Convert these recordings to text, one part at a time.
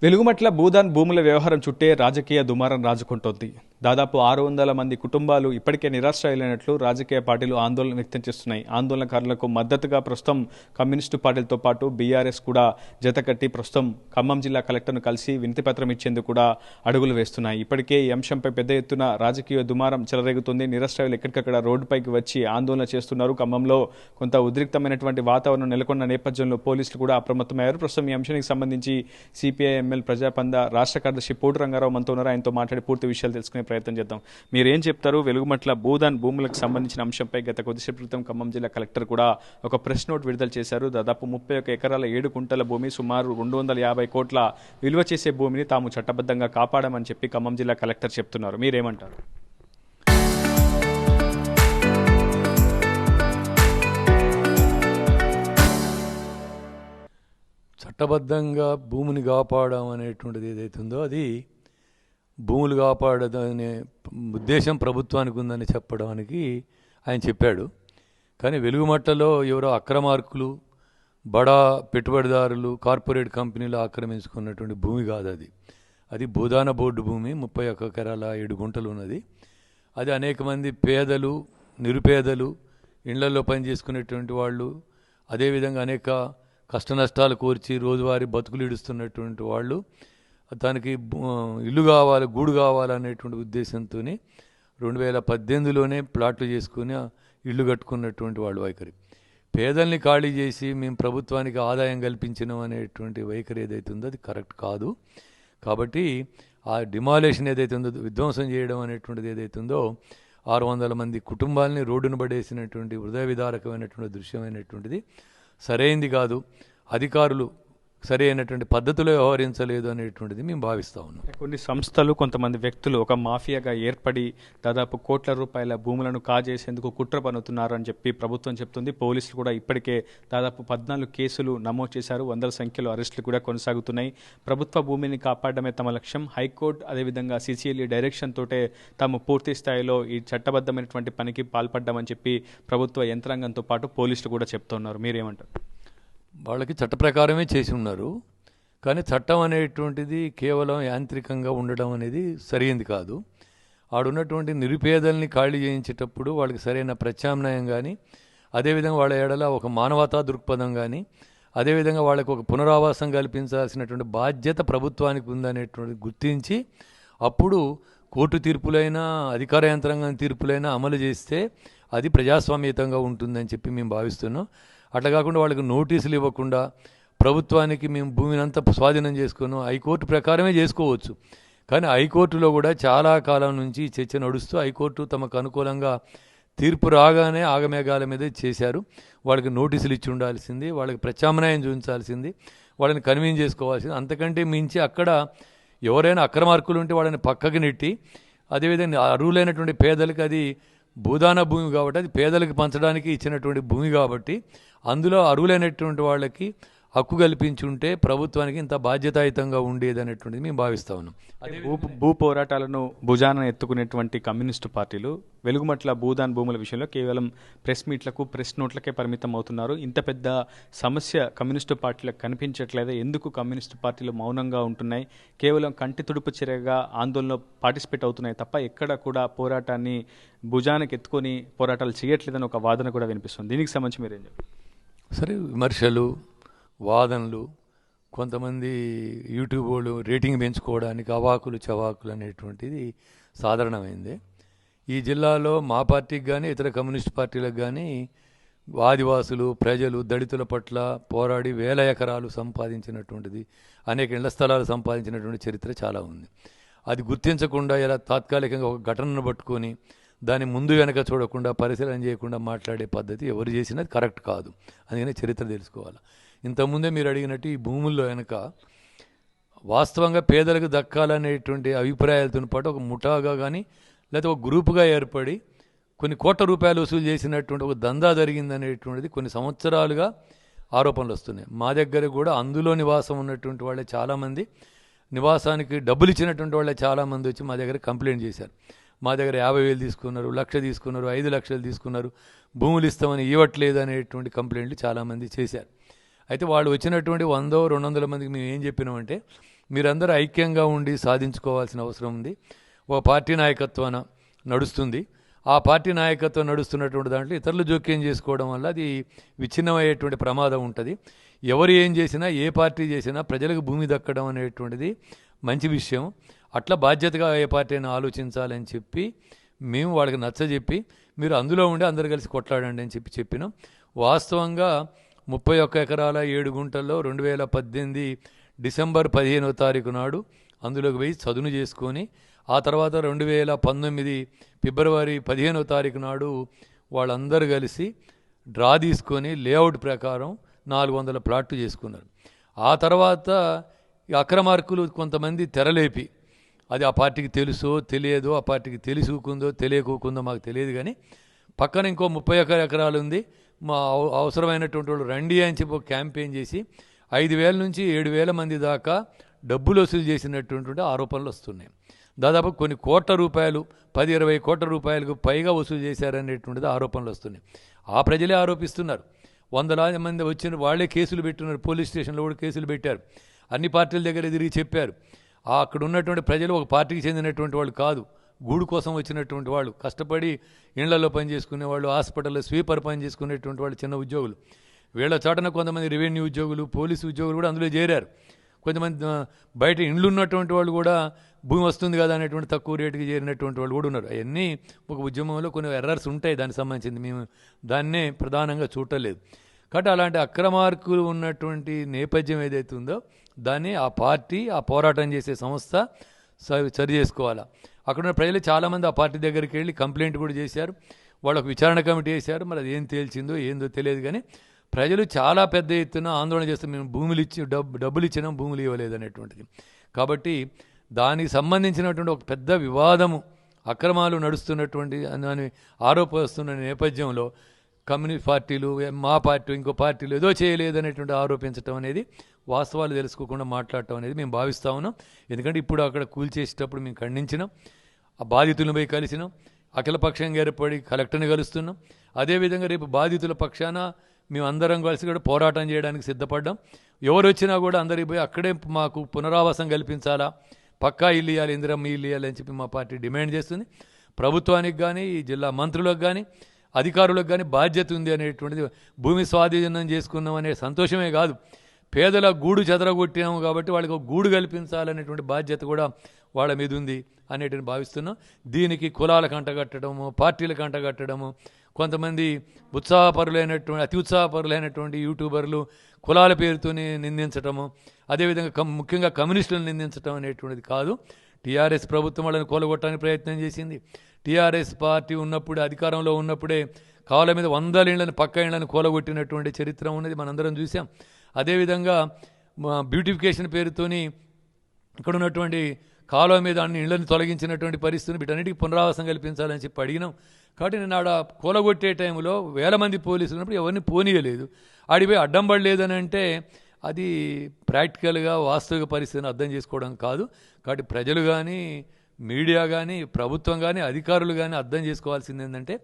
వెలుగుమట్ల భూదాన్ భూముల వ్యవహారం చుట్టే రాజకీయ దుమారం రాజుకుంటోంది. దాదాపు 600 మంది కుటుంబాలు ఇప్పటికే నిరాశ్రయులైనట్లు రాజకీయ పార్టీలు ఆందోళన వ్యక్తం చేస్తున్నాయి. ఆందోళనకారులకు మద్దతుగా ప్రస్తుతం కమ్యూనిస్టు పార్టీలతో పాటు బీఆర్ఎస్ కూడా జతకట్టి ప్రస్తుతం ఖమ్మం జిల్లా కలెక్టర్ను కలిసి వినతిపత్రం ఇచ్చేందుకు కూడా అడుగులు వేస్తున్నాయి. ఇప్పటికే ఈ అంశంపై పెద్ద ఎత్తున రాజకీయ దుమారం చెలరేగుతుంది. నిరాశ్రయులు ఎక్కడికక్కడ రోడ్డుపైకి వచ్చి ఆందోళన చేస్తున్నారు. ఖమ్మంలో కొంత ఉద్రిక్తమైనటువంటి వాతావరణం నెలకొన్న నేపథ్యంలో పోలీసులు కూడా అప్రమత్తమయ్యారు. ప్రస్తుతం ఈ అంశానికి సంబంధించి సిపిఐ ఎమ్మెల్యే ప్రజాపంద రాష్ట్ర కార్యదర్శి పోటు రంగారావు మనతో ఉన్నారు. ఆయనతో మాట్లాడి పూర్తి విషయాలు తెలుసుకునే ప్రయత్నం చేద్దాం. మీరు ఏం చెప్తారు? వెలుగుమట్ల భూదాన్ భూములకు సంబంధించిన అంశంపై గత కొద్దిసేపు క్రితం ఖమ్మం జిల్లా కలెక్టర్ కూడా ఒక ప్రెస్ నోట్ విడుదల చేశారు. దాదాపు 31 ఎకరాల 7 కుంటల భూమి, సుమారు 250 కోట్ల విలువ చేసే భూమిని తాము చట్టబద్ధంగా కాపాడామని చెప్పి ఖమ్మం జిల్లా కలెక్టర్ చెప్తున్నారు. మీరేమంటారు? చట్టబద్ధంగా భూమిని కాపాడడం అనేటువంటిది ఏదైతుందో అది భూములు కాపాడదనే ఉద్దేశం ప్రభుత్వానికి ఉందని చెప్పడానికి ఆయన చెప్పాడు. కానీ వెలుగుమట్టలో ఎవరో అక్రమార్కులు, బడా పెట్టుబడిదారులు, కార్పొరేట్ కంపెనీలు ఆక్రమించుకున్నటువంటి భూమి కాదు అది. అది భూదాన బోర్డు భూమి, 31 ఎకరాల 7 గుంటలు ఉన్నది. అది అనేక మంది పేదలు, నిరుపేదలు, ఇళ్లలో పనిచేసుకునేటువంటి వాళ్ళు, అదేవిధంగా అనేక కష్ట నష్టాలు కోర్చి రోజువారీ బతుకులు ఇడుస్తున్నటువంటి వాళ్ళు దానికి ఇల్లు కావాలి, గూడు కావాలనేటువంటి ఉద్దేశంతో 2018లోనే ప్లాట్లు చేసుకుని ఇల్లు కట్టుకున్నటువంటి వాళ్ళు వైఖరి. పేదల్ని ఖాళీ చేసి మేము ప్రభుత్వానికి ఆదాయం కల్పించినాం అనేటువంటి వైఖరి ఏదైతే ఉందో అది కరెక్ట్ కాదు. కాబట్టి ఆ డిమాలేషన్ ఏదైతే ఉందో, విధ్వంసం చేయడం అనేటువంటిది ఏదైతే ఉందో 600 మంది కుటుంబాలని రోడ్డును పడేసినటువంటి హృదయ విదారకమైనటువంటి దృశ్యమైనటువంటిది సరైంది కాదు. అధికారులు సరైనటువంటి పద్ధతిలో వ్యవహరించలేదు అనేటువంటిది మేము భావిస్తూ ఉన్నాం. కొన్ని సంస్థలు, కొంతమంది వ్యక్తులు ఒక మాఫియాగా ఏర్పడి దాదాపు కోట్ల రూపాయల భూములను కాజేసేందుకు కుట్ర పన్నుతున్నారు అని చెప్పి ప్రభుత్వం చెప్తుంది. పోలీసులు కూడా ఇప్పటికే దాదాపు 14 కేసులు నమోదు చేశారు. 100 సంఖ్యలో అరెస్టులు కూడా కొనసాగుతున్నాయి. ప్రభుత్వ భూమిని కాపాడడమే తమ లక్ష్యం. హైకోర్టు అదేవిధంగా సిసిఎల్ఈ డైరెక్షన్ తోటే తాము పూర్తి స్థాయిలో ఈ చట్టబద్ధమైనటువంటి పనికి పాల్పడ్డామని చెప్పి ప్రభుత్వ యంత్రాంగంతో పాటు పోలీసులు కూడా చెప్తున్నారు. మీరేమంటారు? వాళ్ళకి చట్ట ప్రకారమే చేసి ఉన్నారు. కానీ చట్టం అనేటువంటిది కేవలం యాంత్రికంగా ఉండడం అనేది సరైనది కాదు. ఆడున్నటువంటి నిరుపేదల్ని ఖాళీ చేయించేటప్పుడు వాళ్ళకి సరైన ప్రత్యామ్నాయం కానీ, అదేవిధంగా వాళ్ళ ఏడల ఒక మానవతా దృక్పథం కానీ, అదేవిధంగా వాళ్ళకి ఒక పునరావాసం కల్పించాల్సినటువంటి బాధ్యత ప్రభుత్వానికి ఉందనేటువంటి గుర్తించి అప్పుడు కోర్టు తీర్పులైనా, అధికార యంత్రాంగం తీర్పులైనా అమలు చేస్తే అది ప్రజాస్వామ్యతంగా ఉంటుందని చెప్పి మేము భావిస్తున్నాం. అట్లా కాకుండా వాళ్ళకి నోటీసులు ఇవ్వకుండా ప్రభుత్వానికి మేము భూమిని అంతా స్వాధీనం చేసుకున్నాం. హైకోర్టు ప్రకారమే చేసుకోవచ్చు. కానీ హైకోర్టులో కూడా చాలా కాలం నుంచి చర్చ నడుస్తూ హైకోర్టు తమకు అనుకూలంగా తీర్పు రాగానే ఆగమేఘాల మీద చేశారు. వాళ్ళకి నోటీసులు ఇచ్చి ఉండాల్సింది, వాళ్ళకి ప్రత్యామ్నాయం చూపించాల్సింది, వాళ్ళని కన్వీన్ చేసుకోవాల్సింది. అంతకంటే మించి అక్కడ ఎవరైనా అక్రమార్కులు ఉంటే వాళ్ళని పక్కకి నెట్టి, అదేవిధంగా అర్హులైనటువంటి పేదలకు అది భూదాన భూమి కాబట్టి అది పేదలకు పంచడానికి ఇచ్చినటువంటి భూమి కాబట్టి అందులో అర్హులైనటువంటి వాళ్ళకి హక్కు కల్పించి ఉంటే ప్రభుత్వానికి ఇంత బాధ్యతాయుతంగా ఉండేది అనేటువంటిది మేము భావిస్తా ఉన్నాం. అదే భూ పోరాటాలను భుజాన ఎత్తుకునేటువంటి కమ్యూనిస్టు పార్టీలు వెలుగుమట్ల భూదాన్ భూముల విషయంలో కేవలం ప్రెస్ మీట్లకు, ప్రెస్ నోట్లకే పరిమితం అవుతున్నారు. ఇంత పెద్ద సమస్య కమ్యూనిస్టు పార్టీలకు కనిపించట్లేదు. ఎందుకు కమ్యూనిస్టు పార్టీలు మౌనంగా ఉంటున్నాయి? కేవలం కంటి తుడుపు చర్యగా ఆందోళనలో పార్టిసిపేట్ అవుతున్నాయి తప్ప ఎక్కడ కూడా పోరాటాన్ని భుజానికి ఎత్తుకొని పోరాటాలు చేయట్లేదని ఒక వాదన కూడా వినిపిస్తుంది. దీనికి సంబంధించి మీరేం చెప్తారు? సరే, విమర్శలు, వాదనలు, కొంతమంది యూట్యూబ్ వాళ్ళు రేటింగ్ పెంచుకోవడానికి అవాకులు చవాకులు అనేటువంటిది సాధారణమైంది. ఈ జిల్లాలో మా పార్టీకి కానీ ఇతర కమ్యూనిస్ట్ పార్టీలకు కానీ ఆదివాసులు, ప్రజలు, దళితుల పట్ల పోరాడి 1000 ఎకరాలు సంపాదించినటువంటిది, అనేక ఇళ్ల స్థలాలు సంపాదించినటువంటి చరిత్ర చాలా ఉంది. అది గుర్తించకుండా ఇలా తాత్కాలికంగా ఒక ఘటనను పట్టుకొని దాన్ని ముందు వెనక చూడకుండా, పరిశీలన చేయకుండా మాట్లాడే పద్ధతి ఎవరు చేసినది కరెక్ట్ కాదు. అందుకని చరిత్ర తెలుసుకోవాలి. ఇంతకుముందే మీరు అడిగినట్టు ఈ భూముల్లో వెనక వాస్తవంగా పేదలకు దక్కాలనేటువంటి అభిప్రాయాలతో పాటు ఒక ముఠాగా కానీ లేకపోతే ఒక గ్రూపుగా ఏర్పడి కొన్ని కోట్ల రూపాయలు వసూలు చేసినటువంటి ఒక దందా జరిగిందనేటువంటిది కొన్ని సంవత్సరాలుగా ఆరోపణలు వస్తున్నాయి. మా దగ్గర కూడా అందులో నివాసం ఉన్నటువంటి వాళ్ళే చాలామంది, నివాసానికి డబ్బులు ఇచ్చినటువంటి వాళ్ళే చాలామంది వచ్చి మా దగ్గర కంప్లైంట్ చేశారు. మా దగ్గర 50,000 తీసుకున్నారు, 1,00,000 తీసుకున్నారు, 5 లక్షలు తీసుకున్నారు, భూములు ఇస్తామని ఇవ్వట్లేదు అనేటువంటి కంప్లైంట్లు చాలామంది చేశారు. అయితే వాళ్ళు వచ్చినటువంటి 100-200 మందికి మేము ఏం చెప్పినామంటే, మీరందరూ ఐక్యంగా ఉండి సాధించుకోవాల్సిన అవసరం ఉంది. ఒక పార్టీ నాయకత్వాన నడుస్తుంది. ఆ పార్టీ నాయకత్వం నడుస్తున్నటువంటి దాంట్లో ఇతరులు జోక్యం చేసుకోవడం వల్ల అది విచ్ఛిన్నమయ్యేటువంటి ప్రమాదం ఉంటుంది. ఎవరు ఏం చేసినా, ఏ పార్టీ చేసినా ప్రజలకు భూమి దక్కడం అనేటువంటిది మంచి విషయం. అట్లా బాధ్యతగా ఏ పార్టీ అయినా ఆలోచించాలని చెప్పి మేము వాళ్ళకి నచ్చజెప్పి, మీరు అందులో ఉండి అందరు కలిసి కొట్లాడండి అని చెప్పినాం. వాస్తవంగా 31 ఎకరాల 7 గుంటల్లో 2018 డిసెంబర్ 15వ తారీఖు నాడు అందులోకి పోయి చదును చేసుకొని, ఆ తర్వాత 2019 ఫిబ్రవరి 15వ తారీఖు నాడు వాళ్ళందరూ కలిసి డ్రా తీసుకొని లేఅవుట్ ప్రకారం 400 ప్లాట్లు చేసుకున్నారు. ఆ తర్వాత అక్రమార్కులు కొంతమంది తెరలేపి, అది ఆ పార్టీకి తెలుసో తెలియదో, ఆ పార్టీకి తెలుసుకుందో తెలియకుందో మాకు తెలియదు, కానీ పక్కన ఇంకో 30 ఎకరాలు ఉంది, మా అవసరమైనటువంటి వాళ్ళు రండి అని చెప్పి ఒక క్యాంపెయిన్ చేసి 5,000 నుంచి 7,000 మంది దాకా డబ్బులు వసూలు చేసినటువంటి ఆరోపణలు వస్తున్నాయి. దాదాపు కొన్ని కోట్ల రూపాయలు, 10-20 కోట్ల రూపాయలకు పైగా వసూలు చేశారనేటువంటిది ఆరోపణలు వస్తున్నాయి. ఆ ప్రజలే ఆరోపిస్తున్నారు. వందలాది మంది వచ్చిన వాళ్ళే కేసులు పెట్టున్నారు. పోలీస్ స్టేషన్లో కూడా కేసులు పెట్టారు. అన్ని పార్టీల దగ్గర తిరిగి చెప్పారు. అక్కడ ఉన్నటువంటి ప్రజలు ఒక పార్టీకి చెందినటువంటి వాళ్ళు కాదు, గూడు కోసం వచ్చినటువంటి వాళ్ళు, కష్టపడి ఇళ్లలో పనిచేసుకునే వాళ్ళు, హాస్పిటల్లో స్వీపర్ పని చేసుకునేటువంటి వాళ్ళు, చిన్న ఉద్యోగులు. వీళ్ళ చాటున కొంతమంది రెవెన్యూ ఉద్యోగులు, పోలీసు ఉద్యోగులు కూడా అందులో చేరారు. కొంతమంది బయట ఇండ్లు ఉన్నటువంటి వాళ్ళు కూడా భూమి వస్తుంది కదా అనేటువంటి తక్కువ రేటుకి చేరినటువంటి వాళ్ళు కూడా ఉన్నారు. అవన్నీ ఒక ఉద్యమంలో కొన్ని ఎర్రర్స్ ఉంటాయి, దానికి సంబంధించింది మేము దాన్నే ప్రధానంగా చూడలేదు. కాబట్టి అలాంటి అక్రమార్కులు ఉన్నటువంటి నేపథ్యం ఏదైతే ఉందో దాన్ని ఆ పార్టీ, ఆ పోరాటం చేసే సంస్థ సరి చేసుకోవాలా. అక్కడ ఉన్న ప్రజలు చాలామంది ఆ పార్టీ దగ్గరికి వెళ్ళి కంప్లైంట్ కూడా చేశారు. వాళ్ళకు విచారణ కమిటీ వేశారు. మరి అది ఏం తేల్చిందో ఏందో తెలియదు, కానీ ప్రజలు చాలా పెద్ద ఎత్తున ఆందోళన చేస్తే మేము భూములు ఇచ్చి డబ్బులు ఇచ్చినాం, భూములు ఇవ్వలేదు అనేటువంటిది. కాబట్టి దానికి సంబంధించినటువంటి ఒక పెద్ద వివాదము, అక్రమాలు నడుస్తున్నటువంటి అని ఆరోపిస్తున్న నేపథ్యంలో కమ్యూనిస్ట్ పార్టీలు, మా పార్టీ, ఇంకో పార్టీలు ఏదో చేయలేదనేటువంటి ఆరోపించడం అనేది, వాస్తవాలు తెలుసుకోకుండా మాట్లాడటం అనేది మేము భావిస్తూ ఉన్నాం. ఎందుకంటే ఇప్పుడు అక్కడ కూల్చేసేటప్పుడు మేము ఖండించినాం, ఆ బాధితులను పోయి కలిసినాం, అఖిలపక్షంగా ఏర్పడి కలెక్టర్ని కలుస్తున్నాం. అదేవిధంగా రేపు బాధితుల పక్షాన మేము అందరం కలిసి కూడా పోరాటం చేయడానికి సిద్ధపడ్డాం. ఎవరు వచ్చినా కూడా అందరికి పోయి అక్కడే మాకు పునరావాసం కల్పించాలా, పక్కా ఇల్లు ఇవ్వాలి, ఇందిరమ్మ ఇల్లు ఇవ్వాలి అని చెప్పి మా పార్టీ డిమాండ్ చేస్తుంది. ప్రభుత్వానికి కానీ, ఈ జిల్లా మంత్రులకు కానీ, అధికారులకు కానీ బాధ్యత ఉంది అనేటువంటిది. భూమి స్వాధీనం చేసుకున్నాం అనే సంతోషమే కాదు, పేదల గూడు చెదరగొట్టాము కాబట్టి వాళ్ళకి ఒక గూడు కల్పించాలనేటువంటి బాధ్యత కూడా వాళ్ళ మీద ఉంది అనేటిని భావిస్తున్నాం. దీనికి కులాలకు అంటగట్టడము, పార్టీలకు అంటగట్టడము, కొంతమంది ఉత్సాహపరులైనటువంటి, అతి ఉత్సాహపరులైనటువంటి యూట్యూబర్లు కులాల పేరుతోనే నిందించటము, అదేవిధంగా ముఖ్యంగా కమ్యూనిస్టులను నిందించడం అనేటువంటిది కాదు. టీఆర్ఎస్ ప్రభుత్వం వాళ్ళని కూలగొట్టడానికి ప్రయత్నం చేసింది. టీఆర్ఎస్ పార్టీ ఉన్నప్పుడే, అధికారంలో ఉన్నప్పుడే కావాల మీద 100 ఇళ్లను, పక్క ఇళ్లను కూలగొట్టినటువంటి చరిత్ర ఉన్నది, మనందరం చూసాం. అదేవిధంగా బ్యూటిఫికేషన్ పేరుతోని ఇక్కడ ఉన్నటువంటి కాలువ మీద అన్ని ఇళ్లను తొలగించినటువంటి పరిస్థితిని వీటన్నిటికీ పునరావాసం కల్పించాలని చెప్పి అడిగినాం. కాబట్టి నేను ఆడ కూలగొట్టే టైంలో 1000 మంది పోలీసులు ఉన్నప్పుడు ఎవరిని పోనీయలేదు. ఆడిపోయి అడ్డం పడలేదని అంటే అది ప్రాక్టికల్గా వాస్తవిక పరిస్థితిని అర్థం చేసుకోవడం కాదు. కాబట్టి ప్రజలు కానీ, మీడియా కానీ, ప్రభుత్వం కానీ, అధికారులు కానీ అర్థం చేసుకోవాల్సింది ఏంటంటే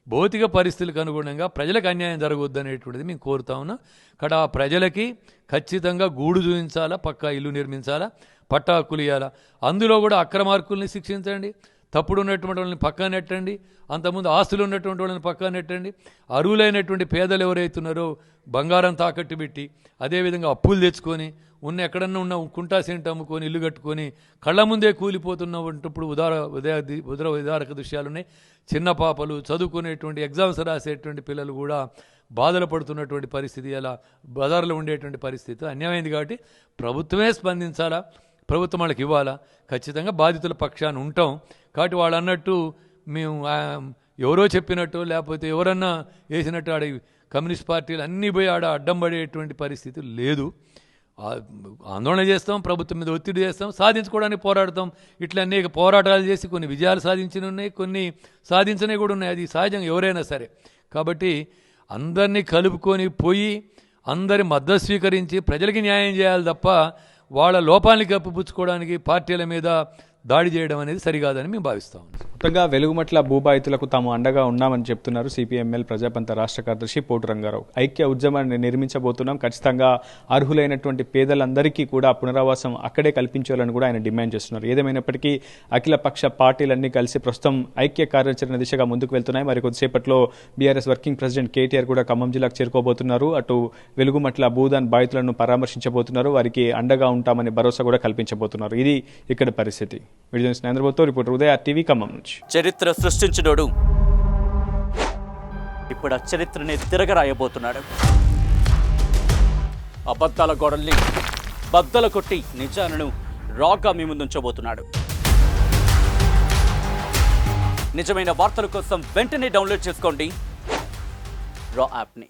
భౌతిక పరిస్థితులకు అనుగుణంగా ప్రజలకు అన్యాయం జరగవద్దు అనేటువంటిది మేము కోరుతా ఉన్నాం. ఇక్కడ ఆ ప్రజలకి ఖచ్చితంగా గూడు చూపించాలా, పక్కా ఇల్లు నిర్మించాలా, పట్టా హక్కులు ఇవ్వాలా. అందులో కూడా అక్రమార్కుల్ని శిక్షించండి, తప్పుడు ఉన్నటువంటి వాళ్ళని పక్కన నెట్టండి, అంతకుముందు ఆస్తులు ఉన్నటువంటి వాళ్ళని పక్కన నెట్టండి. అరువులైనటువంటి పేదలు ఎవరైతున్నారో బంగారం తాకట్టు పెట్టి, అదేవిధంగా అప్పులు తెచ్చుకొని, ఎక్కడన్నా ఉన్న కుంటా సెంట్ అమ్ముకొని ఇల్లు కట్టుకొని కళ్ళ ముందే కూలిపోతున్నప్పుడు ఉదారక దృశ్యాలు ఉన్నాయి. చిన్న పాపలు, చదువుకునేటువంటి, ఎగ్జామ్స్ రాసేటువంటి పిల్లలు కూడా బాధలు పడుతున్నటువంటి పరిస్థితి, అలా బజార్లో ఉండేటువంటి పరిస్థితి అన్యాయమైంది. కాబట్టి ప్రభుత్వమే స్పందించాలా, ప్రభుత్వం వాళ్ళకి ఇవ్వాలా. ఖచ్చితంగా బాధితుల పక్షాన ఉంటాం. కాబట్టి వాళ్ళు అన్నట్టు మేము ఎవరో చెప్పినట్టు, లేకపోతే ఎవరన్నా వేసినట్టు ఆడ కమ్యూనిస్ట్ పార్టీలు అన్నీ పోయి ఆడ అడ్డం పడేటువంటి పరిస్థితి లేదు. ఆందోళన చేస్తాం, ప్రభుత్వం మీద ఒత్తిడి చేస్తాం, సాధించుకోవడానికి పోరాడతాం. ఇట్లా అనేక పోరాటాలు చేసి కొన్ని విజయాలు సాధించిన ఉన్నాయి, కొన్ని సాధించినవి కూడా ఉన్నాయి. అది సహజంగా ఎవరైనా సరే. కాబట్టి అందరినీ కలుపుకొని పోయి అందరి మద్దతు స్వీకరించి ప్రజలకి న్యాయం చేయాలి తప్ప వాళ్ళ లోపాలని కప్పిపుచ్చుకోవడానికి పార్టీల మీద దాడి చేయడం అనేది సరికాదని మేము భావిస్తాం. మొత్తంగా వెలుగుమట్ల భూబాధితులకు తాము అండగా ఉన్నామని చెప్తున్నారు సిపిఎంఎల్ ప్రజాపంత రాష్ట్ర కార్యదర్శి పోటు రంగారావు. ఐక్య ఉద్యమాన్ని నిర్మించబోతున్నాం, ఖచ్చితంగా అర్హులైనటువంటి పేదలందరికీ కూడా పునరావాసం అక్కడే కల్పించాలని కూడా ఆయన డిమాండ్ చేస్తున్నారు. ఏదేమైనప్పటికీ అఖిలపక్ష పార్టీలన్నీ కలిసి ప్రస్తుతం ఐక్య కార్యాచరణ దిశగా ముందుకు వెళ్తున్నాయి. మరి కొద్దిసేపట్లో బీఆర్ఎస్ వర్కింగ్ ప్రెసిడెంట్ కేటీఆర్ కూడా ఖమ్మం జిల్లాకు చేరుకోబోతున్నారు. అటు వెలుగుమట్ల భూదాన్ బాధితులను పరామర్శించబోతున్నారు, వారికి అండగా ఉంటామని భరోసా కూడా కల్పించబోతున్నారు. ఇది ఇక్కడ పరిస్థితి. వీడియో నరేంద్రబాబుతో రిపోర్టర్ ఉదయ టీవీ ఖమ్మం నుంచి. చరిత్ర సృష్టించినోడు ఇప్పుడు ఆ చరిత్రని తిరగరాయబోతున్నాడు. అబద్ధాల గోడల్ని బద్దల కొట్టి నిజాలను రాగా మీ ముందుంచబోతున్నాడు. నిజమైన వార్తల కోసం వెంటనే డౌన్లోడ్ చేసుకోండి రా యాప్ని.